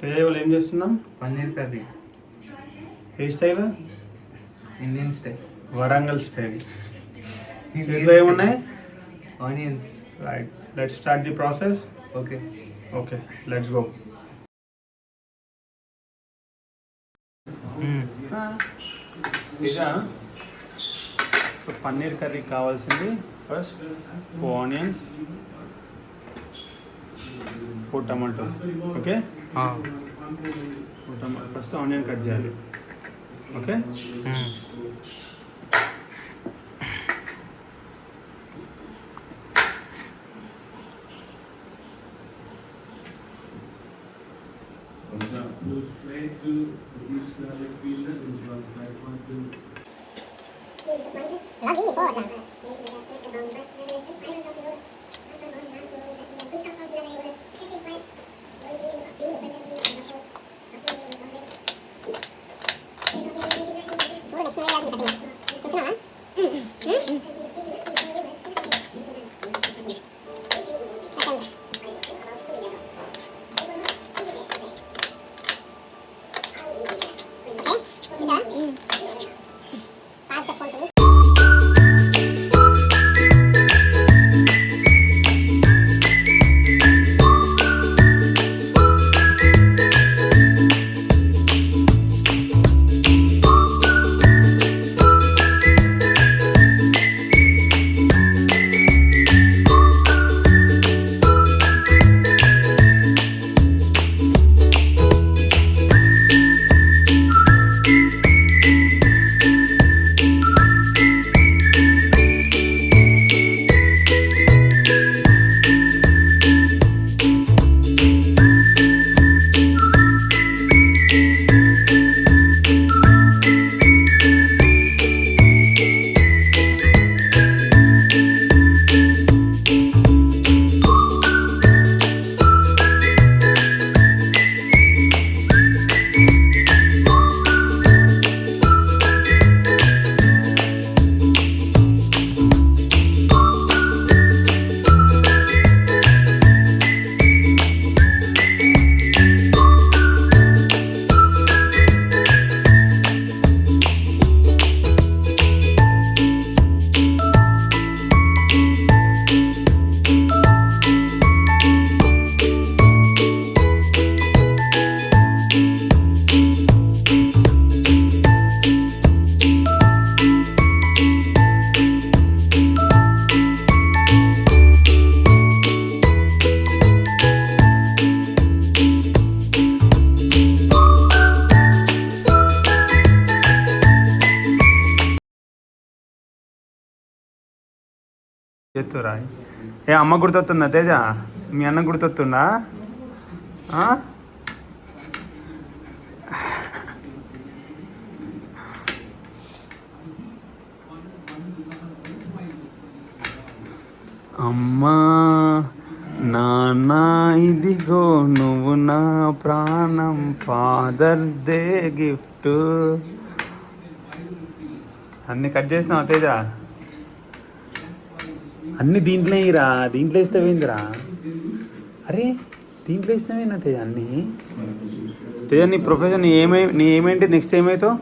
తేజావులు ఏం చేస్తున్నాం? పన్నీర్ కర్రీ. ఏ style? Indian style, Warangal style. చేతిలో ఏమున్నాయి? Onions. Right, let's start the process. Okay okay, let's go. So paneer curry కావాల్సింది first 4 onions, 4 tomatoes. Okay, first onion cut చేయాలి. Okay, ఎత్తురా. ఏ అమ్మ గుర్తొస్తుందా తేజ? మీ అన్న గుర్తొస్తుందా? అమ్మా నాన్న ఇదిగో నువ్వు నా ప్రాణం, ఫాదర్స్ డే గిఫ్ట్. అన్ని కట్ చేసినావా తేజ? అన్ని దీంట్లో ఇరా, దీంట్లో ఇస్తావేందిరా? అరే దీంట్లో ఇస్తావేనా తేజ అన్నీ? తేజ నీ ప్రొఫెషన్ నీ ఏమేంటి? నెక్స్ట్ ఏమవుతావు?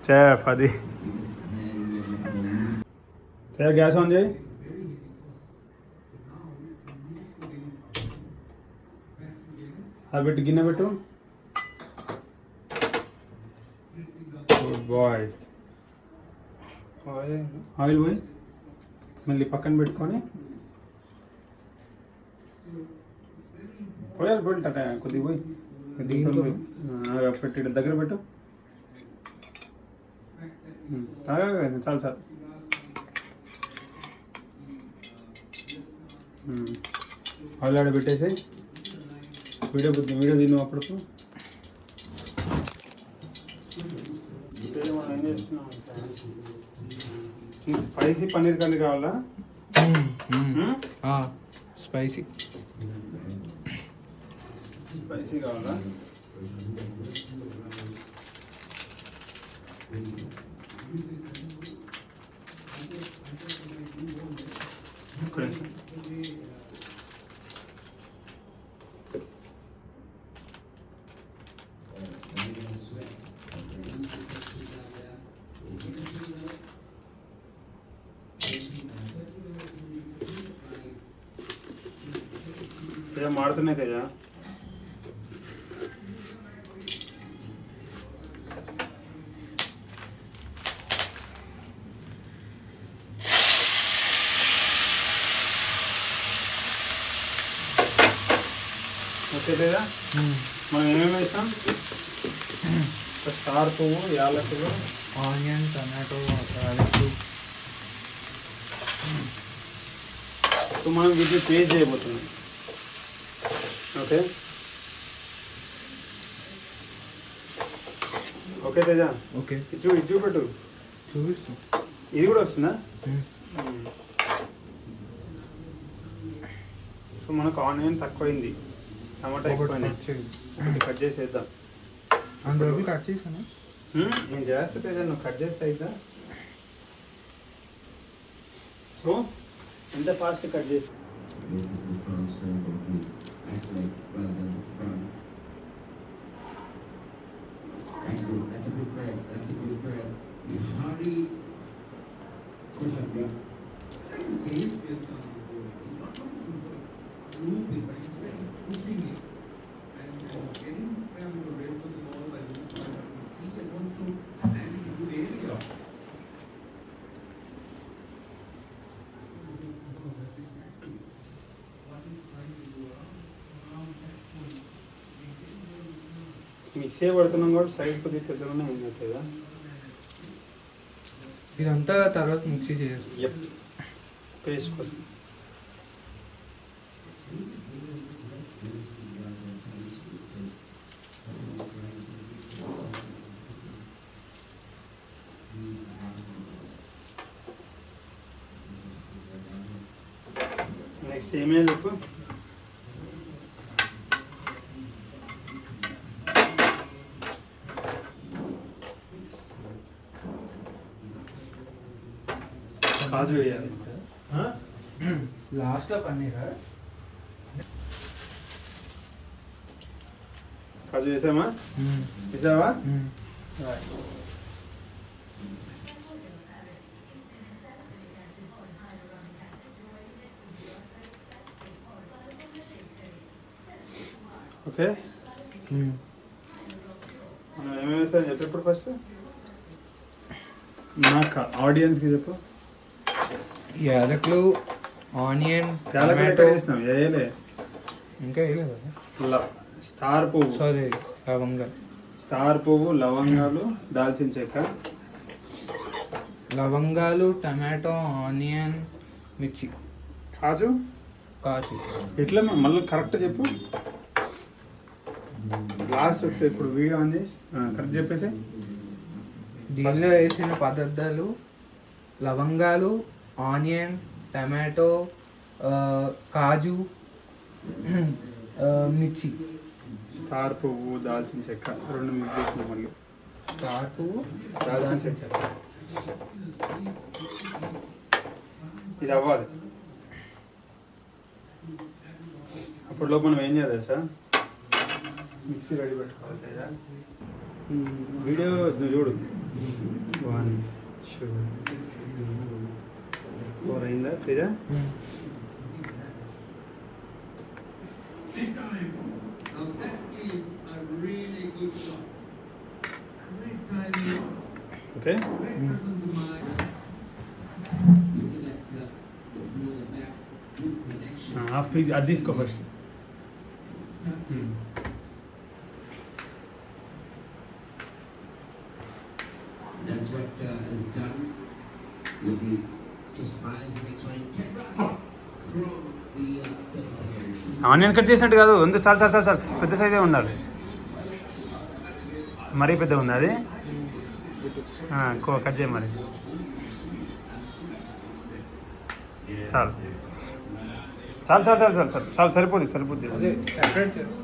చెఫ్. అది తేజ గ్యాస్ ఆన్ చేయి. అది పెట్టు, గిన్నె పెట్టు. Good bye. ఆయిల్ పోయి మళ్ళీ పక్కన పెట్టుకొని పోయాలి. పెట్టట కొద్దిగా పోయి పెట్టి దగ్గర పెట్టు. చాలు చాలు. ఆయిల్ ఆడ పెట్టేసి వీడియో తిను అప్పుడు. ఏం చేస్తున్నావు? స్పైసీ పన్నీర్ కర్రీ కావాలా? స్పైసీ కావాలా? తేజ మాడుతున్నాయి తేజ. ఓకే తేజ, మనం ఏమేమి వేస్తాం? స్టార్ పువ్వు, యాలకులు, ఆనియన్, టమాటో, గార్లిక్. సో మనం వీటిని పేస్ట్ చేయబోతున్నాం. ఓకే ఓకే తేజ, ఓకే ఇది చూపెట్టు. చూపిస్తాం. ఇది కూడా వస్తుందా? సో మనకు ఆనియన్ తక్కువైంది, టమాటా ఎక్కువైంది. ఒకటి కట్ చేసేద్దాం. అందులో కట్ చేసాను. నేను చేస్తే తేజ, నువ్వు కట్ చేస్తే అయిద్దా? సో ఎంత ఫాస్ట్ కట్ చేసి మిక్సీ పడుతున్నాం కూడా సైడ్ కొద్దిగా పెద్దగానే ఉంది కదా. ఇదంతా తర్వాత మిక్సీ చేస్తాం. ఎప్ పేస్ట్ కోసం. నెక్స్ట్ ఏమేమి చెప్పు. కాజు వేయాలి. లాస్ట్లో పన్నీరా? కాజు వేసామా? వేసావా? ఓకే, మనం ఏమేమి వేస్తామని చెప్పు ఇప్పుడు ఫస్ట్. నాకు ఆడియన్స్కి చెప్పు. యాలకులు, ఆనియన్, టమాటో టమాటో. వేసినాం. వేయలే ఇంకా వేయలేదు. స్టార్ పువ్వు, సారీ, లవంగాలు. స్టార్ పువ్వు, లవంగాలు, దాల్చిన చెక్క, లవంగాలు, టమాటో, ఆనియన్, మిర్చి, కాజు. కాజు. ఎట్లా మళ్ళీ కరెక్ట్ చెప్పు. లాస్ట్ ఒకసారి ఇప్పుడు వీడియో ఆన్ చేసి కరెక్ట్ చెప్పేసి. దీనిలో వేసిన పదార్థాలు లవంగాలు, ఆనియన్, టమాటో, కాజు, మిర్చి. స్టార్ పువ్వు, దాల్చిన చెక్క రెండు మిక్స్ చేసినాం. మళ్ళీ స్టార్ పువ్వు, దాల్చిన చెక్క. ఇది అవ్వాలి. అప్పటిలోపు మనం ఏం చేయాలి సార్? మిక్సీ రెడీ పెట్టుకోవాలి కదా. వీడియో నువ్వు చూడు. 1 2 4 అయిందా తేజ? ఓకే, హాఫ్ పీస్ అది తీసుకో first. That's what is done with the just finds the next one. Throw the onion cut చేసినట్టు కాదు, ఎంత చాలా చాలా చాలా చాలా పెద్ద సైజే ఉండాలి. మరీ పెద్దగా ఉంది అది. కట్ చేయ మరి. చాలు చాలు చాలు చాలు చాలు చాలు చాలు సరిపోద్ది సరిపోద్ది. అదే సెపరేట్ చేస్తాం.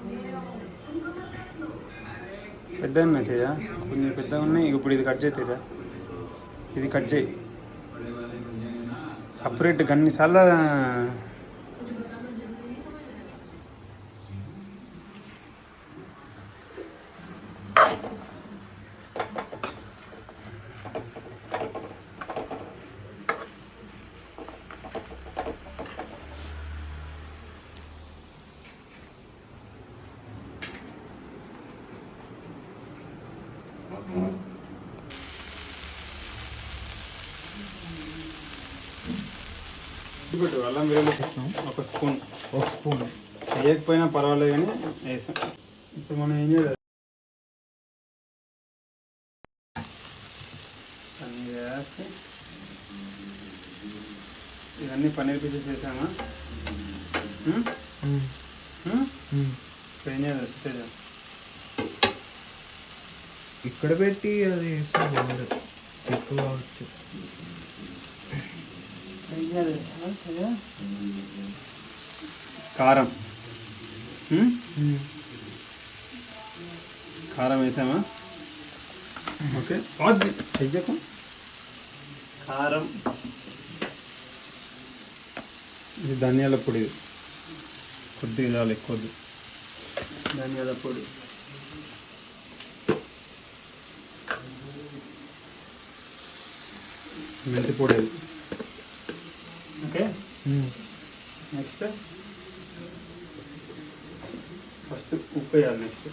పెద్దగా ఉన్నాయి తేజ, కొన్ని పెద్దగా ఉన్నాయి. ఇప్పుడు ఇది కట్ చేయి తేజ, ఇది కట్ చేయి సపరేట్. అన్నిసార్లు పెట్టు అల్లం వెల్లుల్లి ఒక స్పూన్. ఒక స్పూన్ వేయకపోయినా పర్వాలేదు కానీ వేసాం. ఇప్పుడు మనం ఏం చేయాలి, పన్నీర్ వేసి ఇవన్నీ పన్నీర్ పీసెస్ వేసామా. ఏం చేయాలి, ఇక్కడ పెట్టి అది వేస్తే బాగుండదు, ఎక్కువ కావచ్చు. కారం కారం వేసామా. ఓకే చెయ్యకు. కారం, ఇది ధనియాల పొడి కొద్దిగా చాలు, ఎక్కువ ధనియాల పొడి. మెంతి పొడి. ఓకే నెక్స్ట్ ఫస్ట్ ఉప్పు వేయాలి. నెక్స్ట్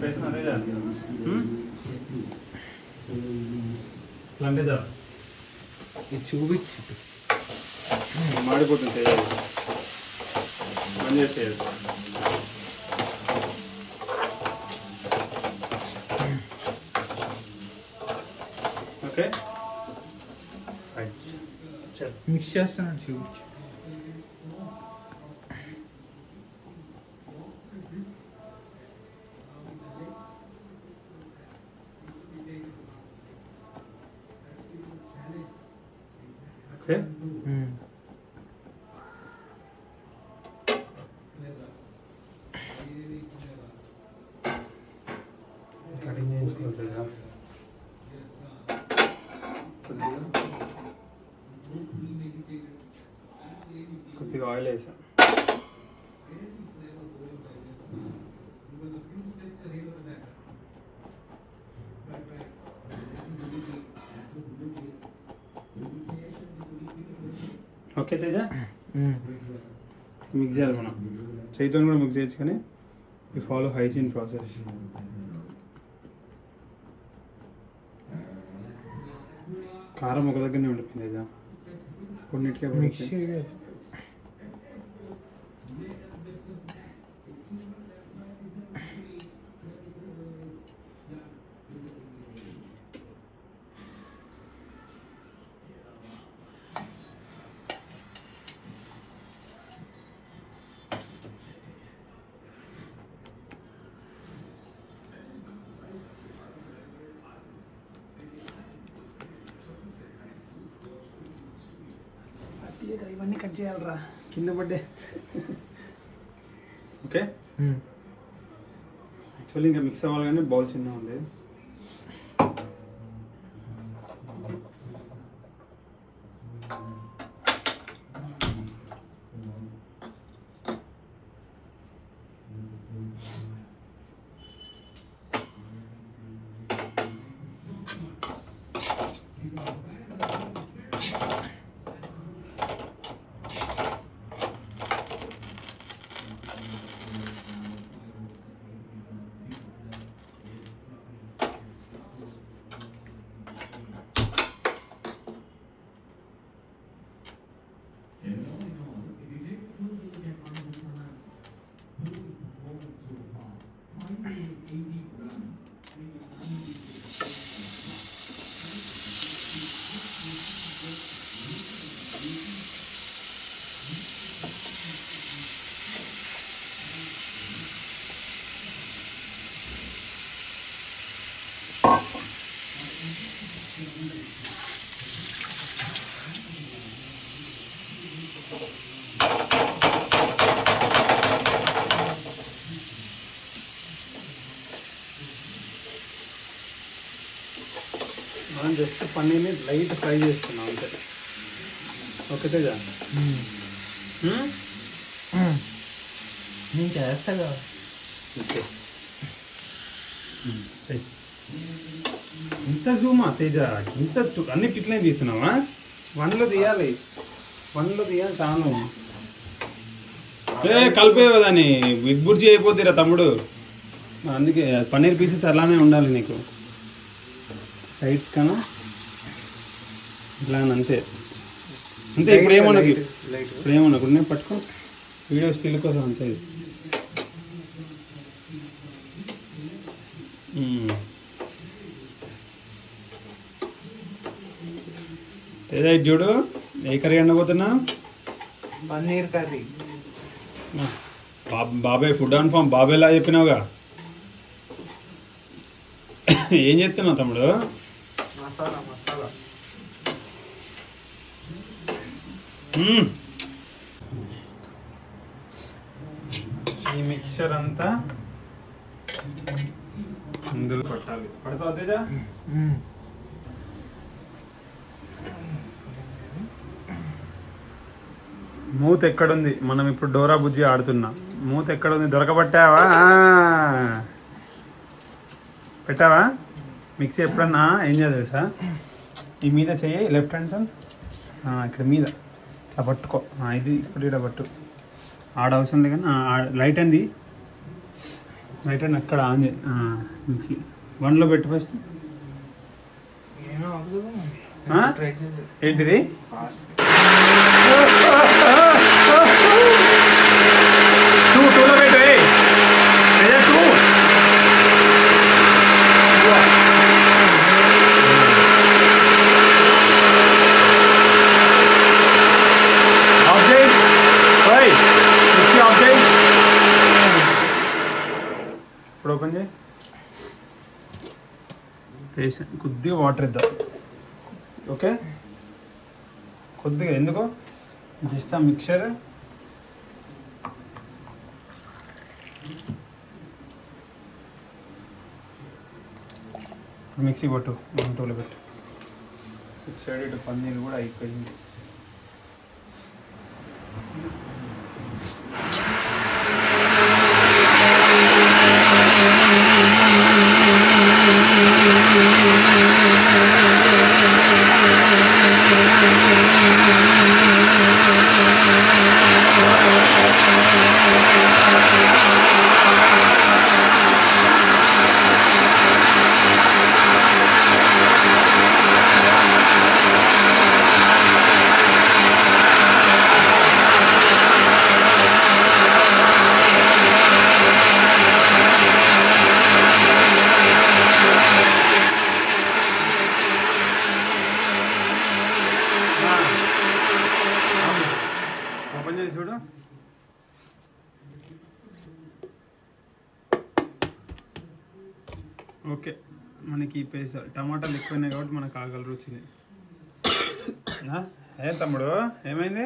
వేసిన అదే చాలు. ఇట్లా అంటే చాలు. ఇది చూపించు, మాడిపోతుంది, చేయాలి బంద్ చేసేయాలి. ఓకే మిక్స్ చేస్తాను, చూపించు. ఓకే కటింగ్ చేయించుకోవాలి కదా. కొద్దిగా ఆయిల్ వేసాం. ఓకే తేజ, మిక్స్ చేయాలి మనం. చేతితో కూడా మిక్స్ చేయొచ్చు కానీ యూ ఫాలో హైజీన్ ప్రాసెస్. కారం ఒక దగ్గరనే ఉండిపోయింది తేజ, కొన్నిటికే మిక్స్ ఇవన్నీ కట్ చేయాలరా, కింద పడ్డే. ఓకే యాక్చువల్లీ ఇంకా మిక్స్ అవ్వాలి కానీ బౌల్ చిన్న ఉంది. మనం జస్ట్ పన్నీర్ని లైట్ ఫ్రై చేస్తున్నాం అంతే. ఓకే తేజ, నేను చేస్తా కదా. ఓకే ఇంత జూమా తేజ, ఇంత అన్ని పిట్లనే తీస్తున్నావా? వన్లో తీయాలి, వన్లో తీయాలి చాలు. కలిపే దాన్ని విగ్బుర్జీ అయిపోతురా తమ్ముడు. అందుకే పన్నీర్ పీసెస్ అలానే ఉండాలి నీకు. లైట్స్ కన్నా ఇట్లా అని అంతే అంతే. ఇప్పుడు ఏమన్నది ఇప్పుడు ఏమన్నా నేను పట్టుకో వీడియో స్టిల్ కోసం అంతే ఇది. ఏదో చూడు ఏ కర్రీ వండబోతున్నా? పన్నీర్ కర్రీ. బాబాయ్ ఫుడ్ ఆన్ ఫామ్ బాబాయ్లా చెప్పినావుగా. ఏం చెప్తున్నావు తమ్ముడు? మసాలా. ఈ మిక్చర్ అంతా ఇందులో పట్టాలి. పడతావు తేజ? మూత ఎక్కడుంది? మనం ఇప్పుడు డోరా బుజ్జి ఆడుతున్నాం. మూత ఎక్కడుంది? దొరకబట్టావా? పెట్టావా? మిక్సీ ఎప్పుడన్నా ఏం చేయాలి తెలుసా? ఈ మీద చెయ్యి లెఫ్ట్ హ్యాండ్తో ఇక్కడ మీద ఇట్లా పట్టుకో. ఇది ఇప్పుడు ఇక్కడ పట్టు. ఆడ అవసరం లేదు కానీ లైట్ హ్యాండ్ అక్కడ ఆన్ చేయి. మిక్సీ 1లో పెట్టు ఫస్ట్. ఏంటిది? టూలో పెట్టు. ఇప్పుడు ఓపెన్ చేయి. కొద్దిగా వాటర్ ఇద్దాం. ఓకే కొద్దిగా. ఎందుకు? జస్ట్ ఆ మిక్చర్ మిక్సీ పట్టు. 1-2లో పెట్టు. ఇటు సైడ్ ఇటు పన్నీర్ కూడా అయిపోయింది. ఓపెన్ చేసి చూడు. ఓకే మనకి ఈ పేస్ట్ టమాటాలు ఎక్కువైనాయి కాబట్టి మనకు ఆకలి రుచింది. ఏ తమ్ముడు ఏమైంది?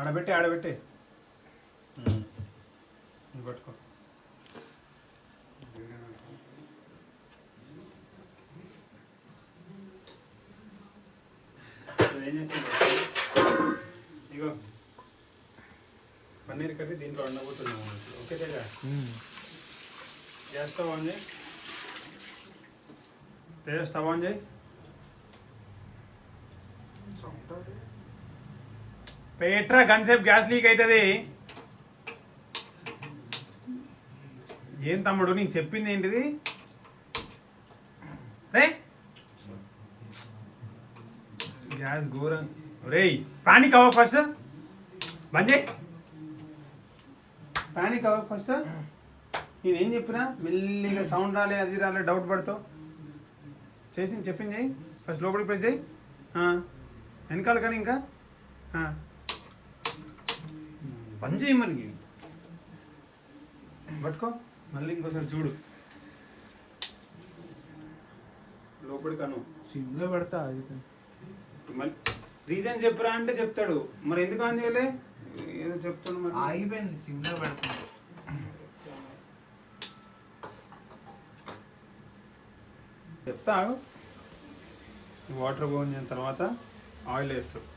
ఆడబెట్టి పట్టుకో. ఇగో పన్నీర్ కర్రీ దీంట్లో వండబోతున్నాము. Okay Teja? Gas stove on చేయి. తేజ స్టవ్ ఆన్ చేయి. పేట్రా గన్సేపు గ్యాస్ లీక్ అవుతుంది. ఏం తమ్ముడు నీకు చెప్పింది ఏంటిది? రే గ్యాస్ ఘోరం. రే పానిక్ అవ్వ ఫస్ట్. బంద్ చేయి. పానిక్ అవ్వ ఫస్ట్. నేనేం చెప్పినా మెల్లిగా సౌండ్ రాలే అది రాలే డౌట్ పడతావు. చేసి చెప్పింది చేయి. ఫస్ట్ లోపలికి ప్రెస్ చేయి. వెనకాల కానీ ఇంకా బంద్ చేయి. మరి పట్టుకో. మళ్ళీ ఇంకోసారి చూడు. లోపలికి కను సిమ్లో పెడతా. మళ్ళీ రీజన్ చెప్పురా అంటే చెప్తాడు. మరి ఎందుకు ఆన్ చేయలే? ఏదో చెప్తాను. మరి ఆగిపోయింది. సిమ్లో పెడతా. చెప్తా. వాటర్ పోయిన తర్వాత ఆయిల్ వేస్తాడు.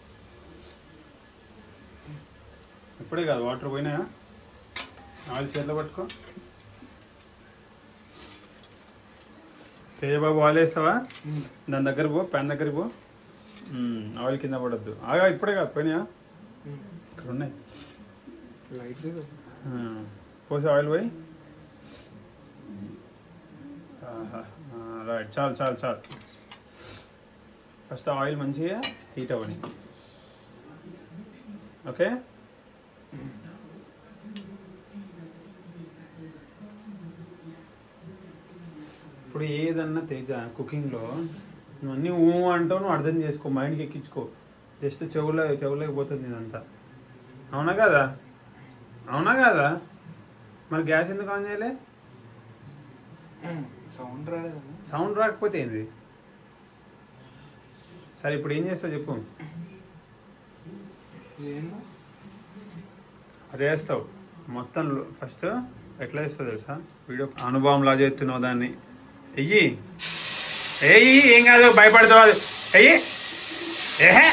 ఇప్పుడే కాదు వాటర్ పోయినాయా ఆయిల్ చేతిలో పట్టుకో. తేజబాబు ఆయిల్ వేస్తావా? దాని దగ్గర పో. ప్యాన్ దగ్గర పో. ఆయిల్ కింద పడద్దు ఆగా ఇప్పుడే కాదు పోయినా ఇక్కడ ఉన్నాయి లైట్గా పోసి ఆయిల్ పోయి రైట్ చాలు చాలు చాలు ఫస్ట్ ఆయిల్ మంచిగా హీట్ అవ్వని ఓకే ఇప్పుడు ఏదన్నా తేజ కుకింగ్లో నువ్వు అన్నీ అంటావు నువ్వు అర్థం చేసుకో మైండ్కి ఎక్కించుకో జస్ట్ చెవులోకి పోతుంది ఇదంతా అవునా కదా అవునా కదా మరి గ్యాస్ ఎందుకు ఆన్ చేయలే సౌండ్ రాలేదు. సౌండ్ రాకపోతే ఏంది సరే ఇప్పుడు ఏం చేస్తావు చెప్పు అదే వేస్తావు మొత్తం ఫస్ట్ ఎట్లా వేస్తావు తెలుసా వీడియో అనుభవంలా చేస్తున్నావు దాన్ని వెయ్యి ఏం కాదు భయపడతావు అది వెయ్యి ఏహే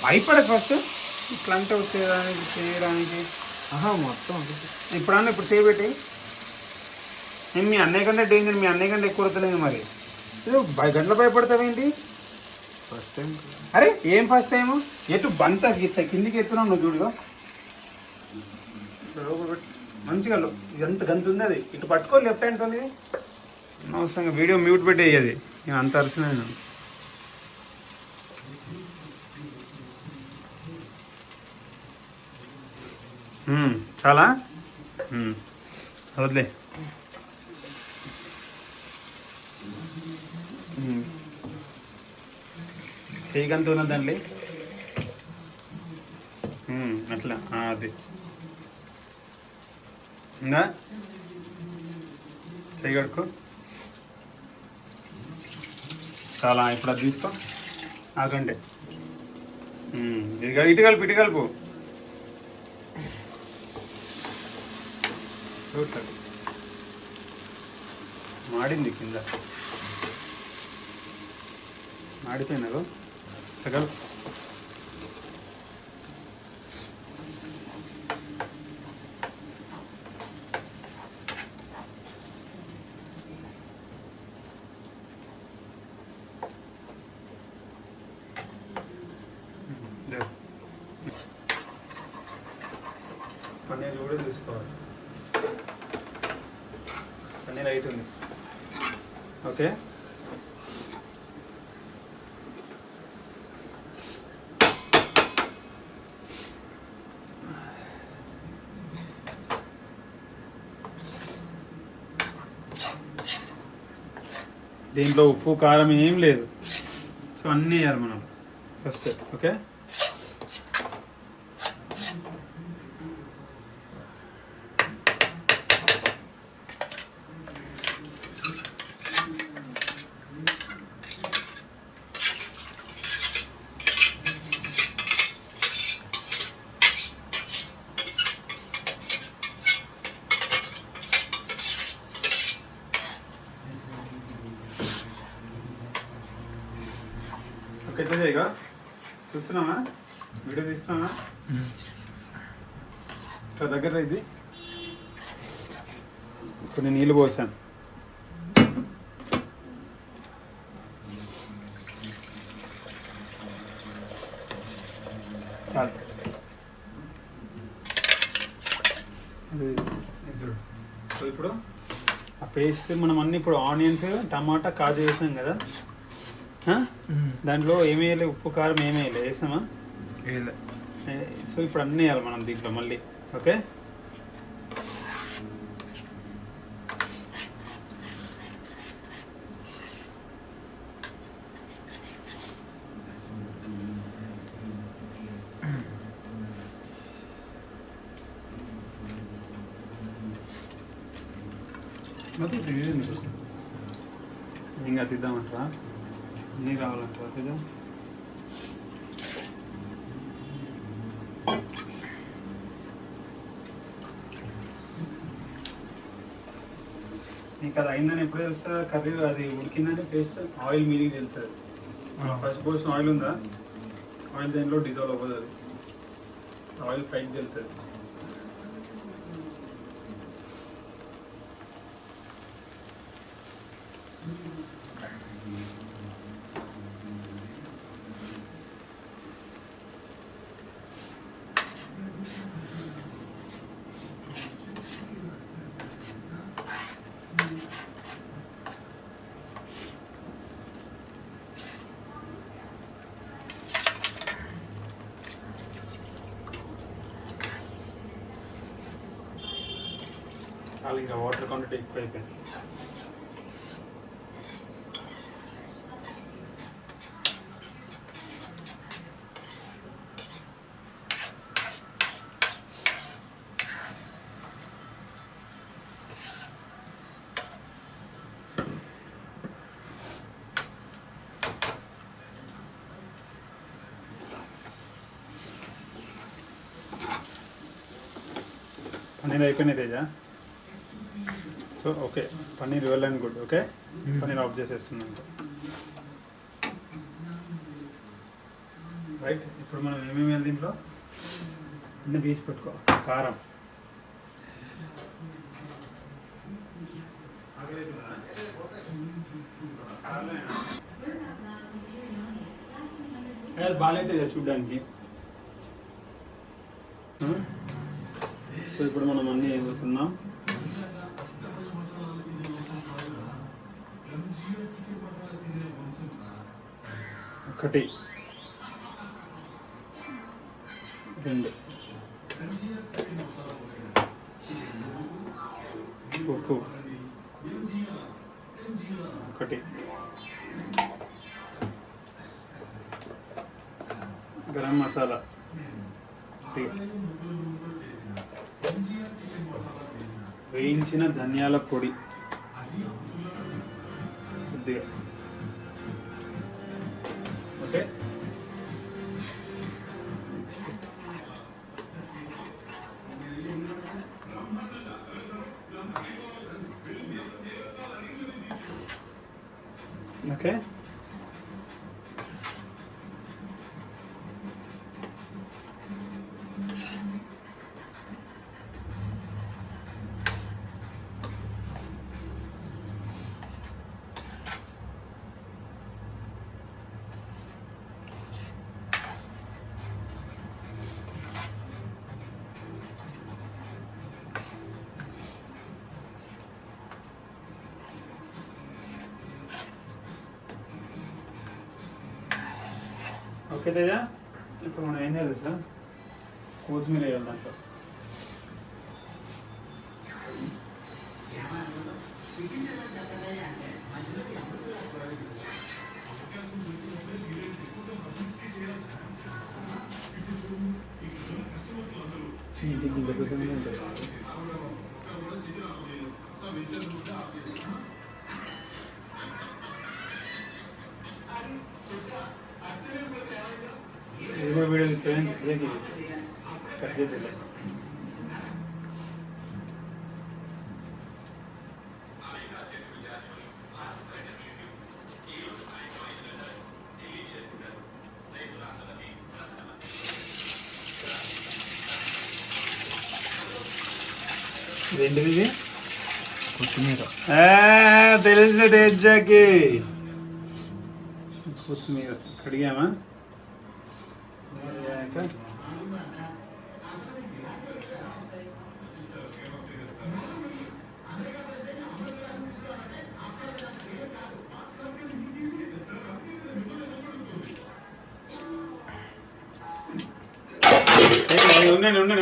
భయపడదు ఫస్ట్ ఇట్లా అంటే చేయడానికి మొత్తం ఇప్పుడన్నా ఇప్పుడు చేయబెట్టి నేను మీ అన్నయ్య కంటే డేంజర్ మీ అన్నయ్య కంటే ఎక్కువ వస్తలేదు మరి గంటలు భయపడతావేంటి ఫస్ట్ టైం. అరే ఏం ఫస్ట్ టైం ఎటు బంత కిందికి ఎత్తున్నావు నువ్వు చూడుగా మంచిగా ఎంత గంత ఉంది అది ఇటు పట్టుకో లెఫ్ట్ హ్యాండ్ ఉంది అవసరంగా వీడియో మ్యూట్ పెట్టేది నేను అంత అరిచిన నేను చాలా వదిలే చేయగంత ఉన్నదండి అట్లా అది ఇంకా చేయగడుకో చాలా ఇప్పుడు అది తీసుకో ఆగంటే ఇటు కలుపు మాడింది కింద మాడిపోయినారు సగలు పన్నీర్ కూడా తీసుకోవాలి పన్నీర్ అవుతుంది ఓకే దీంట్లో ఉప్పు కారం ఏం లేదు సో అన్నీ వేయాలి మనం ఫస్ట్ ఓకే ఓకే చేయగా చూస్తున్నావా వీడియో తీస్తున్నావా ఇక్కడ దగ్గర ఇది కొన్ని నీళ్ళు పోసాను చాలు సో ఇప్పుడు ఆ పేస్ట్ మనం అన్ని ఇప్పుడు ఆనియన్స్ టమాటా కాజు వేసాం కదా దాంట్లో ఏమి వేయాలి ఉప్పు కారం ఏమి వేయాలి వేసామా సో ఇప్పుడు అన్నీ వేయాలి మనం దీంట్లో మళ్ళీ ఓకే ఇంకా తిద్దామంటారా అన్నీ కావాలంటారా తిద్దాం నీకు అది అయిందని ఎప్పుడు తెలుస్తా కర్రీ అది ఉడికిందని పేస్ట్ ఆయిల్ మీదికి తెలుస్తుంది ఫస్ట్ పోసిన ఆయిల్ ఉందా ఆయిల్ దేంట్లో డిజాల్వ్ అవ్వదు అది ఆయిల్ పైకి తెలుస్తుంది చాలా ఇంకా వాటర్ క్వాంటిటీ ఎక్కువ అయిపోయింది. పన్నీర్ అయిపోయినాయి Teja. So okay, paneer well and good. Okay, paneer of చేసేస్తున్నాం. రైట్, ఇప్పుడు మనం ఏమేమి వేయాలి దీంట్లో అన్నీ తీసి పెట్టుకో. కారం, బాగాలైతే చూడ్డానికి. సో ఇప్పుడు మనం అన్నీ ఏం చేస్తున్నాం, ఒకటి, రెండు, ఉప్పు ఒకటి, గరం మసాలా వేయించిన ధనియాల పొడి కొద్దిగా. Okay, okay. ఓకే తేజ, ఇప్పుడు మనం ఏం చేయాలి సార్, కొత్తిమీర వేయాలి దాంట్లో. వీడియో కట్ చేద్దాం. ఇదేంటిది? కొత్తిమీర. తెలిసిన తేజకి కొత్తిమీర కడిగామా?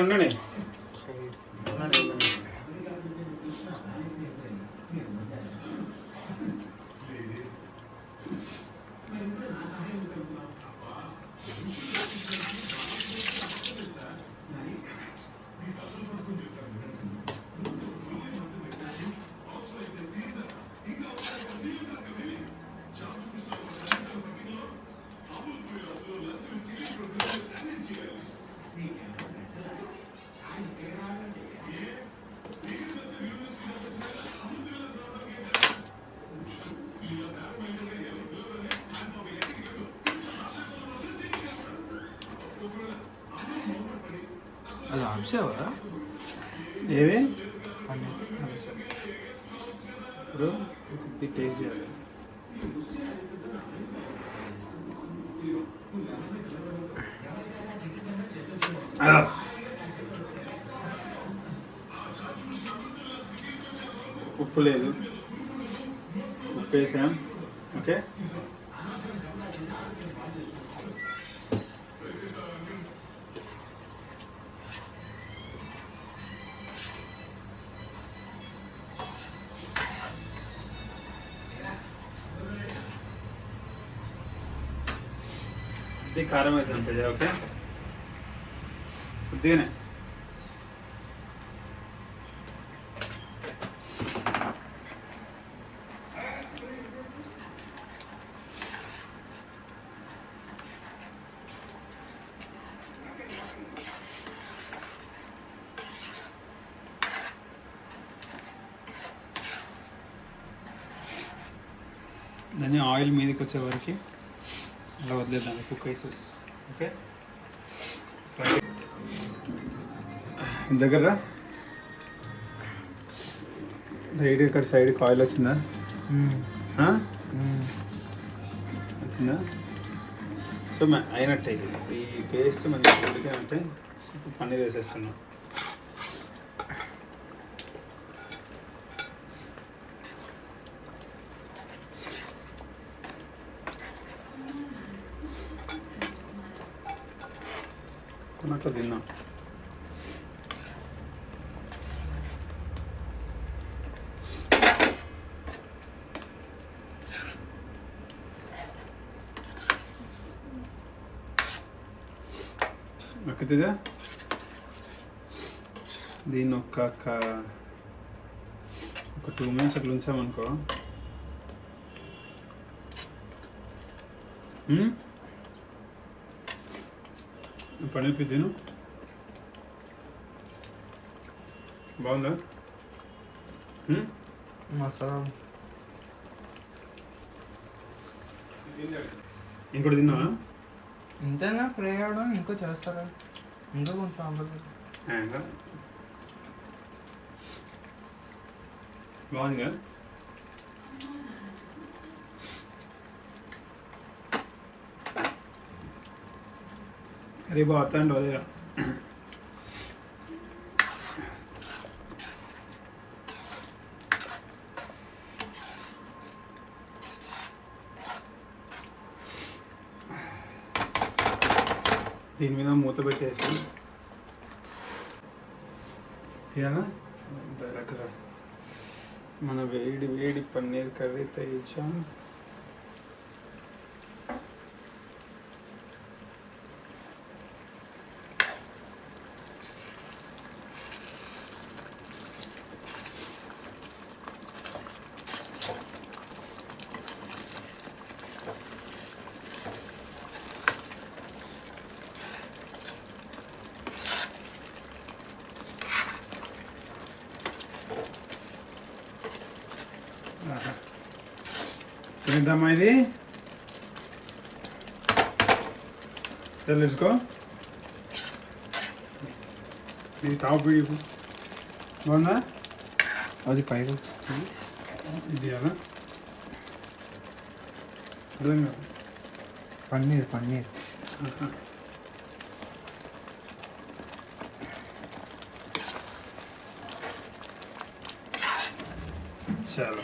ఉండండి. అది ఆప్సావా? ఏది ఇప్పుడు టేస్ట్ చేయాలి. ఉప్పు లేదు, ఉప్పు వేసాం. ఓకే, చట్నీ కారం అయితే ఉంటుంది. ఓకే, కొద్దిగానే. దాన్ని ఆయిల్ మీదకి వచ్చే వరకు అలా వదిలేద్దాం, కుక్ అవుతుంది. ఓకే, దగ్గర సైడ్ ఇక్కడ సైడ్కి ఆయిల్ వచ్చిందా? వచ్చిందా? సో అయినట్టే ఇది. ఈ పేస్ట్ మంచి ఉడికినట్టే. పన్నీర్ వేసేస్తున్నాం. అట్లా తిన్నాం. ఓకేదా? దీన్ని ఒక 2 minutes అట్లా ఉంచామనుకో. పన్నీర్ పిజ్జాను బాగుందా? మసాలా ఇంకోటి తిన్నావా? ఇంతేనా ఫ్రై అవడం? ఇంకో చేస్తారా? ఇంకా కొంచెం అవ్వదు. బాగుంది కదా? अरे बहुत ठंड हो जाएगा. దీని మీద మూత పెట్టేసి తీయాలా? దగ్గర మన వేడి వేడి పన్నీర్ కర్రీ తయారు. తిందామా ఇది? Let's go. ఇది తావు పీడి బాగుందా? అది పైన ఇది అలా అర్థం కాదు. పన్నీర్ చాలా